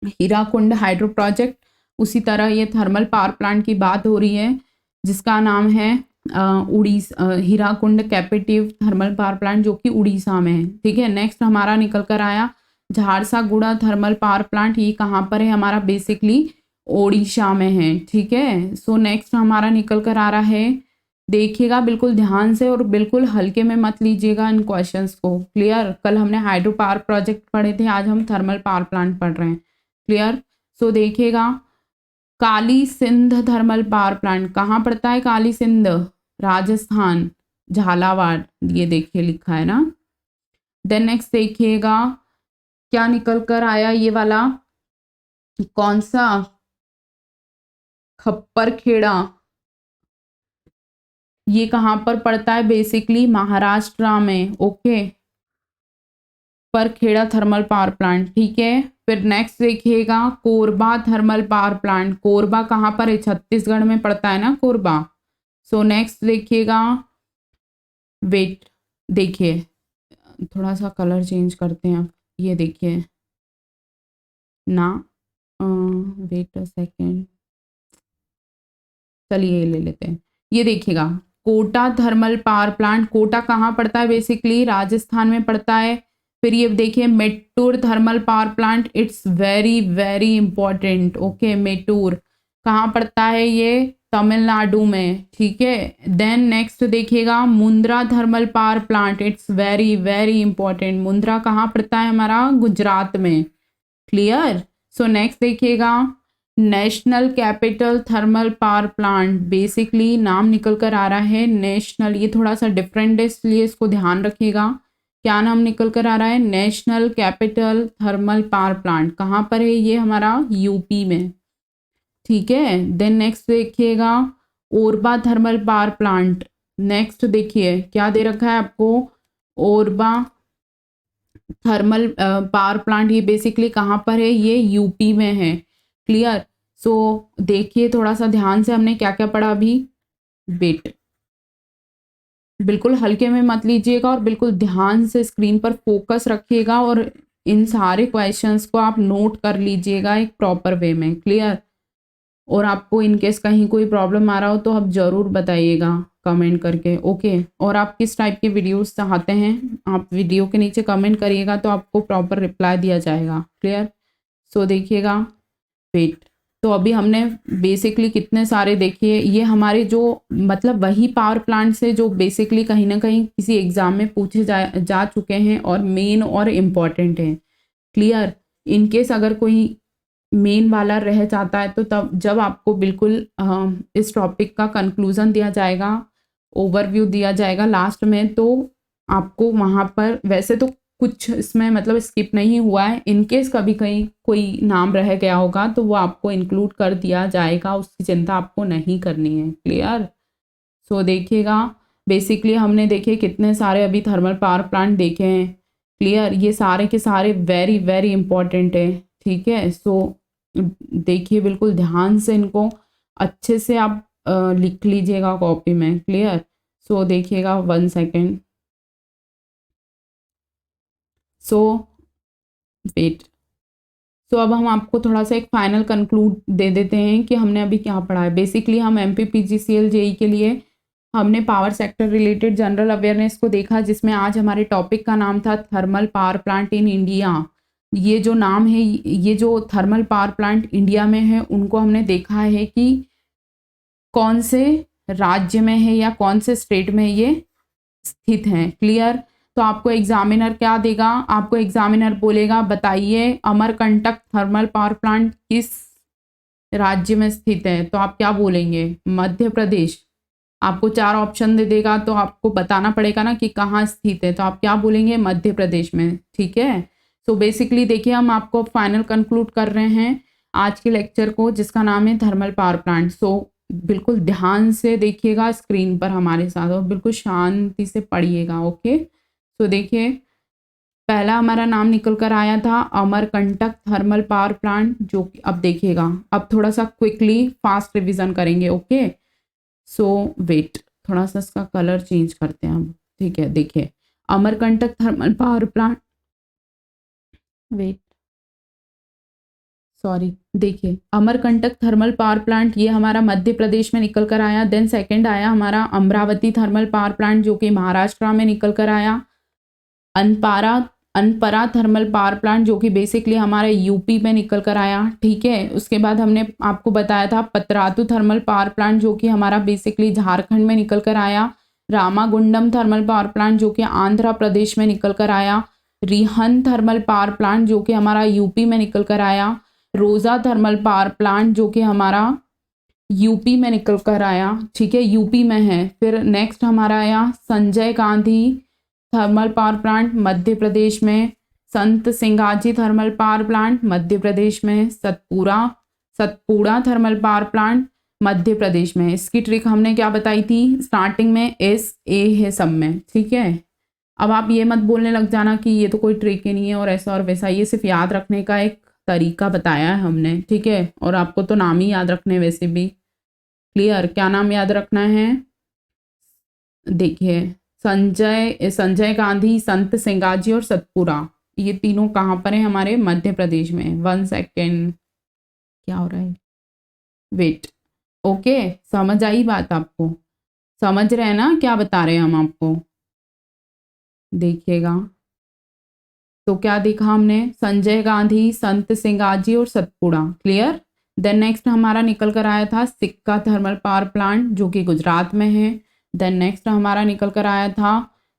हीराकुंड हाइड्रो प्रोजेक्ट। उसी तरह ये थर्मल पावर प्लांट की बात हो रही है, जिसका नाम है Hirakud captive thermal power plant, जो कि उड़ीसा में है। ठीक है, नेक्स्ट हमारा निकल कर आया झारसागुड़ा थर्मल पावर प्लांट। ये कहाँ पर है? हमारा बेसिकली ओडिशा में है। ठीक है, सो नेक्स्ट हमारा निकल कर आ रहा है, देखिएगा बिल्कुल ध्यान से और बिल्कुल हल्के में मत लीजिएगा इन क्वेश्चंस को। क्लियर? कल हमने हाइड्रो पावर प्रोजेक्ट पढ़े थे, आज हम थर्मल पावर प्लांट पढ़ रहे हैं। क्लियर? सो देखिएगा, Kali Sindh thermal power plant कहाँ पड़ता है? काली सिंध, राजस्थान, झालावाड़। ये देखिए लिखा है ना। देन नेक्स्ट देखिएगा क्या निकल कर आया, ये वाला कौन सा? खप्परखेड़ा। ये कहाँ पर पड़ता है? बेसिकली महाराष्ट्र में। Okay, Khaparkheda thermal power plant. ठीक है, फिर नेक्स्ट देखिएगा Korba thermal power plant. Korba कहाँ पर है? छत्तीसगढ़ में पड़ता है ना कोरबा। सो नेक्स्ट देखिएगा, वेट, देखिए थोड़ा सा कलर चेंज करते हैं। अब ये देखिए ना, वेट अ सेकेंड, चलिए ये ले लेते हैं। ये देखिएगा Kota thermal power plant. Kota कहाँ पड़ता है? बेसिकली राजस्थान में पड़ता है। फिर ये देखिए Mettur thermal power plant, it's very very important. Okay, Mettur कहाँ पड़ता है? ये तमिलनाडु में। ठीक है, देन नेक्स्ट देखिएगा Mundra thermal power plant, it's very very important. Mundra कहाँ पड़ता है? हमारा गुजरात में। क्लियर? सो नेक्स्ट देखिएगा national capital thermal power plant. Basically नाम निकल कर आ रहा है नेशनल, ये थोड़ा सा डिफरेंट है इसलिए इसको ध्यान रखिएगा। क्या नाम निकल कर आ रहा है? National capital thermal power plant. कहाँ पर है? ये हमारा यूपी में। ठीक है, देन नेक्स्ट देखिएगा ओरबा थर्मल पावर प्लांट। नेक्स्ट देखिए क्या दे रखा है आपको? ओरबा थर्मल पावर प्लांट। ये बेसिकली कहाँ पर है? ये यूपी में है। क्लियर? सो देखिए थोड़ा सा ध्यान से, हमने क्या क्या पढ़ा अभी। वेट, बिल्कुल हल्के में मत लीजिएगा और बिल्कुल ध्यान से स्क्रीन पर फोकस रखिएगा और इन सारे क्वेश्चंस को आप नोट कर लीजिएगा एक प्रॉपर वे में। क्लियर? और आपको इनकेस कहीं कोई प्रॉब्लम आ रहा हो तो आप ज़रूर बताइएगा कमेंट करके। ओके, और आप किस टाइप के वीडियोस चाहते हैं आप वीडियो के नीचे कमेंट करिएगा तो आपको प्रॉपर रिप्लाई दिया जाएगा। क्लियर? सो देखिएगा, वेट, तो अभी हमने बेसिकली कितने सारे देखिए, ये हमारे जो मतलब वही पावर प्लांट से जो बेसिकली कहीं ना कहीं किसी एग्जाम में पूछे जा चुके हैं और मेन और इम्पॉर्टेंट हैं। क्लियर? इनकेस अगर कोई मेन वाला रह जाता है तो तब जब आपको बिल्कुल इस टॉपिक का कंक्लूजन दिया जाएगा, ओवरव्यू दिया जाएगा लास्ट में, तो आपको वहाँ पर वैसे तो कुछ इसमें मतलब स्किप नहीं हुआ है, इनकेस कभी कहीं कोई नाम रह गया होगा तो वो आपको इंक्लूड कर दिया जाएगा, उसकी चिंता आपको नहीं करनी है। क्लियर? सो देखिएगा, बेसिकली हमने देखे कितने सारे अभी थर्मल पावर प्लांट देखे हैं। क्लियर? ये सारे के सारे वेरी वेरी इंपॉर्टेंट है। ठीक है, सो देखिए बिल्कुल ध्यान से इनको अच्छे से आप लिख लीजिएगा कॉपी में। क्लियर? सो देखिएगा 1 सेकेंड। सो वेट, सो अब हम आपको थोड़ा सा एक फाइनल कंक्लूड दे देते हैं कि हमने अभी क्या पढ़ा है। बेसिकली हम MPPGCL जेई के लिए हमने power sector related general awareness को देखा, जिसमें आज हमारे टॉपिक का नाम था thermal power plant in India. ये जो नाम है, ये जो थर्मल पावर प्लांट इंडिया में है उनको हमने देखा है कि कौन से राज्य में है या कौन से स्टेट में ये स्थित हैं। क्लियर? तो आपको एग्जामिनर क्या देगा, आपको एग्जामिनर बोलेगा बताइए अमरकंटक थर्मल पावर प्लांट किस राज्य में स्थित है, तो आप क्या बोलेंगे? मध्य प्रदेश। आपको 4 ऑप्शन दे देगा तो आपको बताना पड़ेगा ना कि कहाँ स्थित है, तो आप क्या बोलेंगे? मध्य प्रदेश में। ठीक है, सो बेसिकली देखिए हम आपको फाइनल कंक्लूड कर रहे हैं आज के लेक्चर को, जिसका नाम है थर्मल पावर प्लांट। सो बिल्कुल ध्यान से देखिएगा स्क्रीन पर हमारे साथ और बिल्कुल शांति से पढ़िएगा। ओके, सो देखिए पहला हमारा नाम निकल कर आया था अमरकंटक थर्मल पावर प्लांट, जो कि अब देखिएगा, अब थोड़ा सा क्विकली फास्ट रिवीजन करेंगे। ओके, सो वेट, थोड़ा सा इसका कलर चेंज करते हैं अब। ठीक है, देखिए Amarkantak thermal power plant, wait sorry, देखिए अमरकंटक थर्मल पावर प्लांट ये हमारा मध्य प्रदेश में निकल कर आया। देन सेकंड आया हमारा अमरावती थर्मल पावर प्लांट, जो कि महाराष्ट्र में निकल कर आया। अनपरा थर्मल पावर प्लांट, जो कि बेसिकली हमारे यूपी में निकल कर आया। ठीक है, उसके बाद हमने आपको बताया था पतरातू थर्मल पावर प्लांट, जो कि हमारा बेसिकली झारखंड में निकल कर आया। रामागुंडम थर्मल पावर प्लांट, जो कि आंध्र प्रदेश में निकल कर आया। रिहन थर्मल पावर प्लांट, जो कि हमारा यूपी में निकल कर आया। रोजा थर्मल पावर प्लांट, जो कि हमारा यूपी में निकल कर आया। ठीक है, यूपी में है। फिर नेक्स्ट हमारा आया Sanjay Gandhi thermal power plant Madhya Pradesh में। Sant Singaji thermal power plant Madhya Pradesh में। Satpura thermal power plant Madhya Pradesh में। इसकी ट्रिक हमने क्या बताई थी स्टार्टिंग में, SA है सब में। ठीक है, अब आप ये मत बोलने लग जाना कि ये तो कोई ट्रिक ही नहीं है और ऐसा और वैसा, ये सिर्फ याद रखने का एक तरीका बताया है हमने। ठीक है, और आपको तो नाम ही याद रखने वैसे भी। क्लियर? क्या नाम याद रखना है? देखिए संजय गांधी, संत सिंगाजी और सतपुड़ा, ये तीनों कहाँ पर हैं? हमारे मध्य प्रदेश में। 1 सेकेंड, क्या हो रहा है? वेट, ओके, समझ आई बात? आपको समझ रहे हैं ना क्या बता रहे हैं हम आपको? देखिएगा, तो क्या देखा हमने? संजय गांधी, संत सिंगाजी और सतपुड़ा। क्लियर? देन नेक्स्ट हमारा निकल कर आया था सिक्का थर्मल पावर प्लांट, जो कि गुजरात में है। देन नेक्स्ट हमारा निकल कर आया था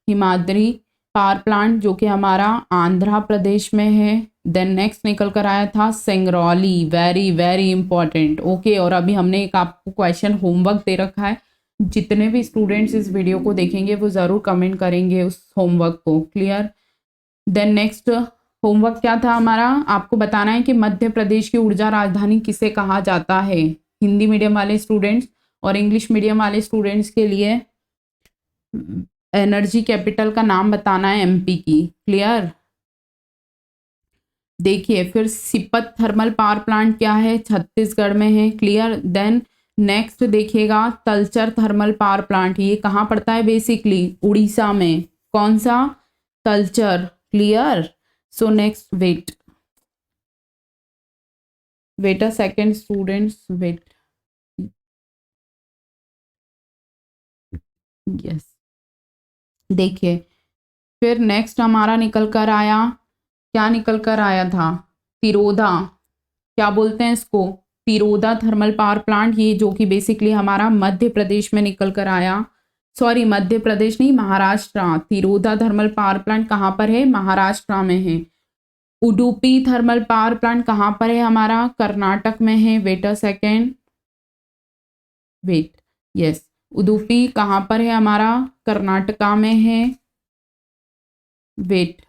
हिमाद्री पावर प्लांट, जो कि हमारा आंध्र प्रदेश में है। देन नेक्स्ट निकल कर आया था Singrauli, very very important. Okay, और अभी हमने एक आपको क्वेश्चन होमवर्क दे रखा है, जितने भी स्टूडेंट्स इस वीडियो को देखेंगे वो ज़रूर कमेंट करेंगे उस होमवर्क को। क्लियर? देन नेक्स्ट होमवर्क क्या था हमारा? आपको बताना है कि मध्य प्रदेश की ऊर्जा राजधानी किसे कहा जाता है। हिंदी मीडियम वाले स्टूडेंट्स और इंग्लिश मीडियम वाले स्टूडेंट्स के लिए एनर्जी कैपिटल का नाम बताना है MP की। क्लियर? देखिए फिर सिपत थर्मल पावर प्लांट क्या है? छत्तीसगढ़ में है। क्लियर? देन नेक्स्ट देखिएगा तलचर थर्मल पावर प्लांट, ये कहाँ पड़ता है बेसिकली, उड़ीसा में। कौन सा, Talcher. Clear. So next wait a second students, wait. Yes, देखिए फिर नेक्स्ट हमारा निकल कर आया, क्या निकल कर आया था, तिरोधा, क्या बोलते हैं इसको, तिरोधा थर्मल पावर प्लांट, ये जो कि बेसिकली हमारा मध्य प्रदेश में निकल कर आया। सॉरी, मध्य प्रदेश नहीं, महाराष्ट्र। तिरोधा थर्मल पावर प्लांट कहाँ पर है, महाराष्ट्र में है। उडुपी थर्मल पावर प्लांट कहाँ पर है हमारा, कर्नाटक में है। Wait a second, wait, yes, Udupi कहाँ पर है हमारा, कर्नाटका में है। वेट,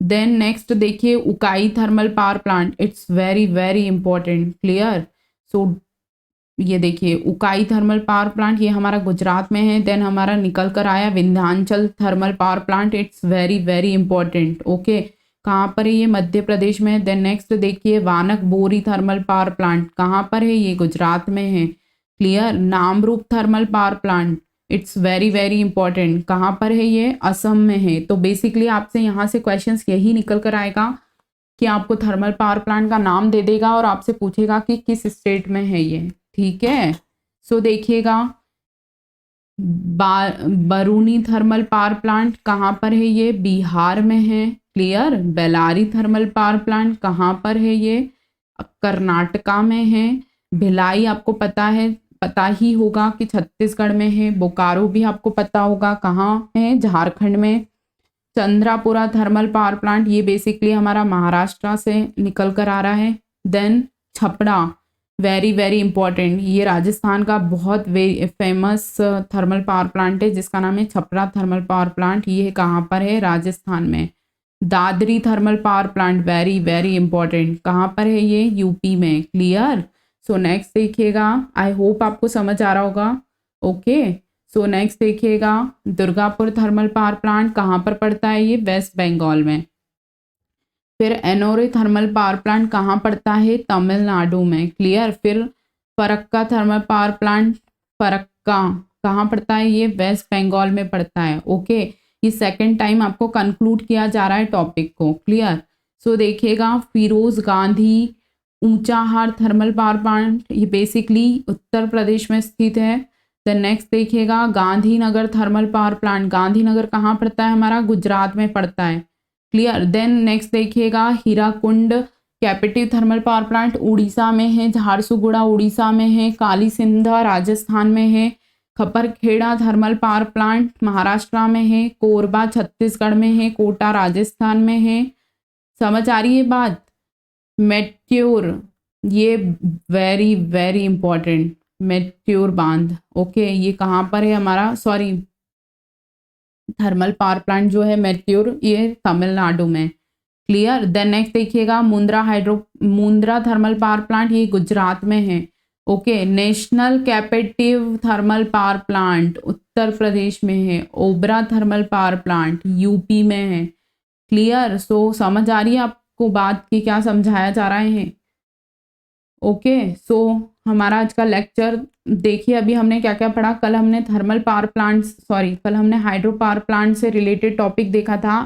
देन नेक्स्ट देखिए Ukai thermal power plant, it's very very important. Clear. So ये देखिए उकाई थर्मल पावर प्लांट, ये हमारा गुजरात में है। देन हमारा निकल कर आया Vindhyachal thermal power plant, it's very very important. Okay, कहाँ पर है ये, मध्य प्रदेश में है। देन नेक्स्ट देखिए वानक बोरी थर्मल पावर प्लांट, कहाँ पर है ये, गुजरात में है। Clear. Namrup thermal power plant, it's very very important, कहाँ पर है ये, असम में है। तो बेसिकली आपसे यहाँ से क्वेश्चंस यही निकल कर आएगा कि आपको थर्मल पावर प्लांट का नाम दे देगा और आपसे पूछेगा कि किस स्टेट में है ये। ठीक है। सो देखिएगा बरूनी थर्मल पावर प्लांट कहाँ पर है ये, बिहार में है। Clear. Bellary thermal power plant कहाँ पर है ये, कर्नाटका में है। भिलाई आपको पता ही होगा कि छत्तीसगढ़ में है। बोकारो भी आपको पता होगा कहाँ है, झारखंड में। चंद्रापुरा थर्मल पावर प्लांट, ये बेसिकली हमारा महाराष्ट्र से निकल कर आ रहा है। Then Chhapra, very very important, ये राजस्थान का बहुत फेमस थर्मल पावर प्लांट है जिसका नाम है छपरा थर्मल पावर प्लांट, ये कहाँ पर है, राजस्थान में। Dadri thermal power plant, very very important, कहाँ पर है ये, यूपी में। क्लियर। सो नेक्स्ट देखिएगा, आई होप आपको समझ आ रहा होगा। ओके। सो नेक्स्ट देखिएगा दुर्गापुर थर्मल पावर प्लांट कहाँ पर पड़ता है ये, वेस्ट बंगाल में। फिर एनोरे थर्मल पावर प्लांट कहाँ पड़ता है, तमिलनाडु में। क्लियर। फिर Farakka thermal power plant, Farakka कहाँ पड़ता है ये, वेस्ट बंगाल में पड़ता है। ओके, ये सेकंड टाइम आपको कंक्लूड किया जा रहा है टॉपिक को। क्लियर। सो देखिएगा Feroze Gandhi Unchahar thermal power plant, ये बेसिकली उत्तर प्रदेश में स्थित है। देन नेक्स्ट देखिएगा Gandhinagar thermal power plant, Gandhinagar कहाँ पड़ता है हमारा, गुजरात में पड़ता है। क्लियर। देन नेक्स्ट देखिएगा Hirakud captive thermal power plant, Orissa में है। झारसुगुड़ा उड़ीसा में है। कालीसिंधा राजस्थान में है। खपरखेड़ा थर्मल पावर प्लांट महाराष्ट्र में है। कोरबा छत्तीसगढ़ में है। कोटा राजस्थान में है। समझ आ रही है बात। मेट्योर, ये वेरी वेरी इंपॉर्टेंट, मेट्योर बांध। ओके, ये कहाँ पर है हमारा, सॉरी, थर्मल पावर प्लांट जो है मेट्योर, ये तमिलनाडु में। क्लियर। देन नेक्स्ट देखिएगा मुंद्रा थर्मल पावर प्लांट, ये गुजरात में है। Okay. National captive thermal power plant Uttar Pradesh में है। Obra thermal power plant UP में है। क्लियर। सो समझ आ रही है आपको बात की क्या समझाया जा रहा है। ओके। सो हमारा आज का लेक्चर देखिए, अभी हमने क्या क्या पढ़ा। कल हमने थर्मल पावर प्लांट, सॉरी, कल हमने हाइड्रो पावर प्लांट से रिलेटेड टॉपिक देखा था।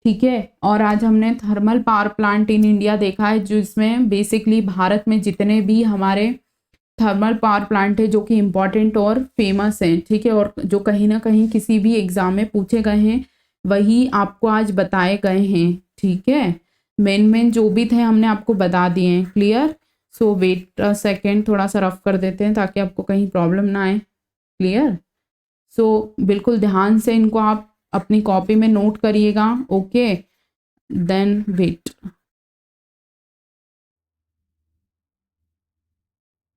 ठीक है। और आज हमने thermal power plant in India देखा है, जिसमें बेसिकली भारत में जितने भी हमारे थर्मल पावर प्लांट है जो कि इम्पॉर्टेंट और फेमस हैं। ठीक है। और जो कहीं ना कहीं किसी भी एग्जाम में पूछे गए हैं वही आपको आज बताए गए हैं। ठीक है। मेन जो भी थे हमने आपको बता दिए हैं। Clear. So wait a second, थोड़ा सा रफ कर देते हैं ताकि आपको कहीं प्रॉब्लम ना आए। क्लियर। सो बिल्कुल ध्यान से इनको आप अपनी कॉपी में नोट करिएगा। ओके। देन वेट,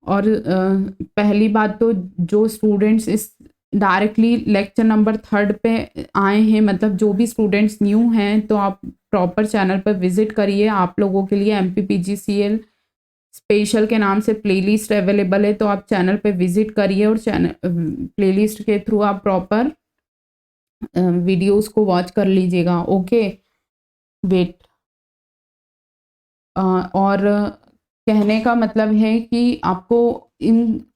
और पहली बात तो जो स्टूडेंट्स इस डायरेक्टली लेक्चर नंबर 3 पे आए हैं, मतलब जो भी स्टूडेंट्स न्यू हैं, तो आप प्रॉपर चैनल पर विजिट करिए। आप लोगों के लिए MPPGCL स्पेशल के नाम से प्लेलिस्ट अवेलेबल है, तो आप चैनल पे विजिट करिए और चैनल प्लेलिस्ट के थ्रू आप प्रॉपर वीडियोस को वॉच कर लीजिएगा। ओके। वेट, और कहने का मतलब है कि आपको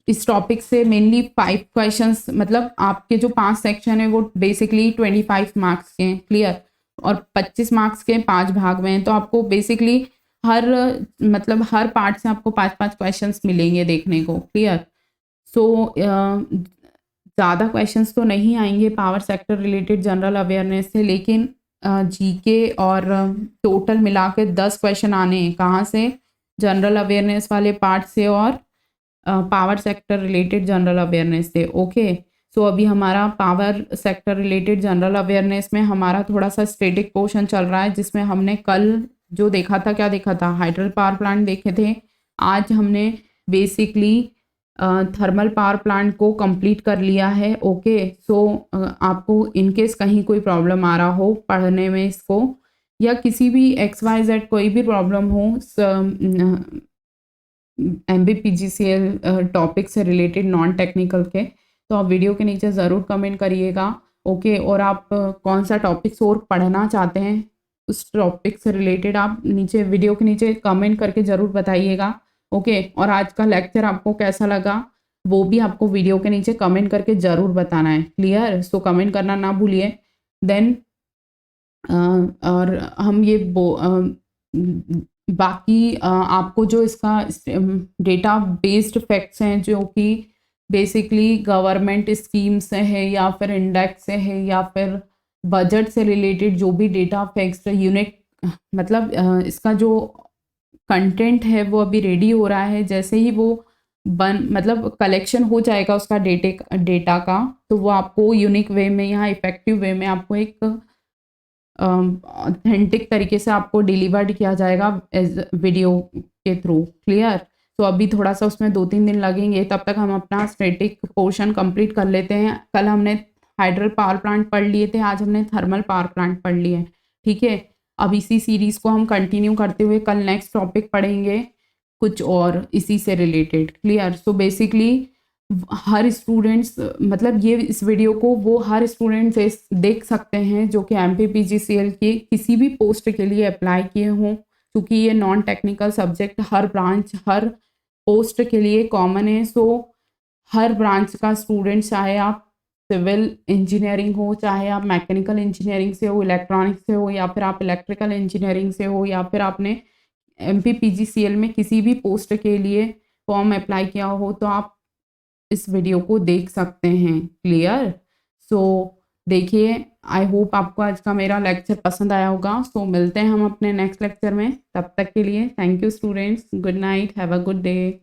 इस टॉपिक से मेनली 5 क्वेश्चंस, मतलब आपके जो 5 सेक्शन है वो बेसिकली 25 मार्क्स के हैं, क्लियर, और 25 मार्क्स के 5 भाग में हैं, तो आपको बेसिकली हर मतलब हर पार्ट से आपको 5-5 क्वेश्चंस मिलेंगे देखने को, क्लियर। सो ज़्यादा क्वेश्चंस तो नहीं आएंगे power sector related general awareness से, लेकिन जीके और टोटल मिला के 10 क्वेश्चन आने हैं। कहाँ से? जनरल अवेयरनेस वाले पार्ट से और power sector related general awareness से। ओके, सो अभी हमारा power sector related general awareness में हमारा थोड़ा सा स्टैटिक पोर्शन चल रहा है, जिसमें हमने कल जो देखा था, क्या देखा था, हाइड्रल पावर प्लांट देखे थे। आज हमने बेसिकली थर्मल पावर प्लांट को कंप्लीट कर लिया है। ओके, सो आपको इनकेस कहीं कोई प्रॉब्लम आ रहा हो पढ़ने में इसको, या किसी भी XYZ कोई भी प्रॉब्लम हो MBPGCL टॉपिक से रिलेटेड नॉन टेक्निकल के, तो आप वीडियो के नीचे ज़रूर कमेंट करिएगा। ओके, और आप कौन सा टॉपिक्स और पढ़ना चाहते हैं उस टॉपिक से रिलेटेड आप नीचे वीडियो के नीचे कमेंट करके ज़रूर बताइएगा। ओके, और आज का लेक्चर आपको कैसा लगा वो भी आपको वीडियो के नीचे कमेंट करके ज़रूर बताना है, क्लियर। सो कमेंट करना ना भूलिए। देन और हम ये बाकी आपको जो इसका डेटा बेस्ड फैक्ट्स हैं, जो कि बेसिकली गवर्नमेंट स्कीम से है या फिर इंडेक्स से है या फिर बजट से रिलेटेड जो भी डेटा फैक्ट्स यूनिट, मतलब इसका जो कंटेंट है वो अभी रेडी हो रहा है। जैसे ही वो मतलब कलेक्शन हो जाएगा उसका डेटा का, तो वो आपको यूनिक वे में, यहाँ इफेक्टिव वे में आपको एक ऑथेंटिक तरीके से आपको डिलीवर्ड किया जाएगा एज वीडियो के थ्रू, क्लियर। तो अभी थोड़ा सा उसमें 2-3 दिन लगेंगे, तब तक हम अपना स्टैटिक पोर्शन कंप्लीट कर लेते हैं। कल हमने हाइड्रल पावर प्लांट पढ़ लिए थे, आज हमने थर्मल पावर प्लांट पढ़ लिए, ठीक है। अब इसी सीरीज़ को हम कंटिन्यू करते हुए कल नेक्स्ट टॉपिक पढ़ेंगे कुछ और इसी से रिलेटेड, क्लियर। सो बेसिकली हर स्टूडेंट्स, मतलब ये इस वीडियो को वो हर स्टूडेंट देख सकते हैं जो कि MPPGCL के किसी भी पोस्ट के लिए अप्लाई किए हों, क्योंकि ये नॉन टेक्निकल सब्जेक्ट हर ब्रांच हर पोस्ट के लिए कॉमन है। सो हर ब्रांच का स्टूडेंट, चाहे आप सिविल इंजीनियरिंग हो, चाहे आप मैकेनिकल इंजीनियरिंग से हो, इलेक्ट्रॉनिक्स से हो, या फिर आप इलेक्ट्रिकल इंजीनियरिंग से हो, या फिर आपने MPPGCL में किसी भी पोस्ट के लिए फॉर्म अप्लाई किया हो, तो आप इस वीडियो को देख सकते हैं, क्लियर। सो देखिए, आई होप आपको आज का मेरा लेक्चर पसंद आया होगा। सो मिलते हैं हम अपने नेक्स्ट लेक्चर में, तब तक के लिए thank you students, good night, have a good day.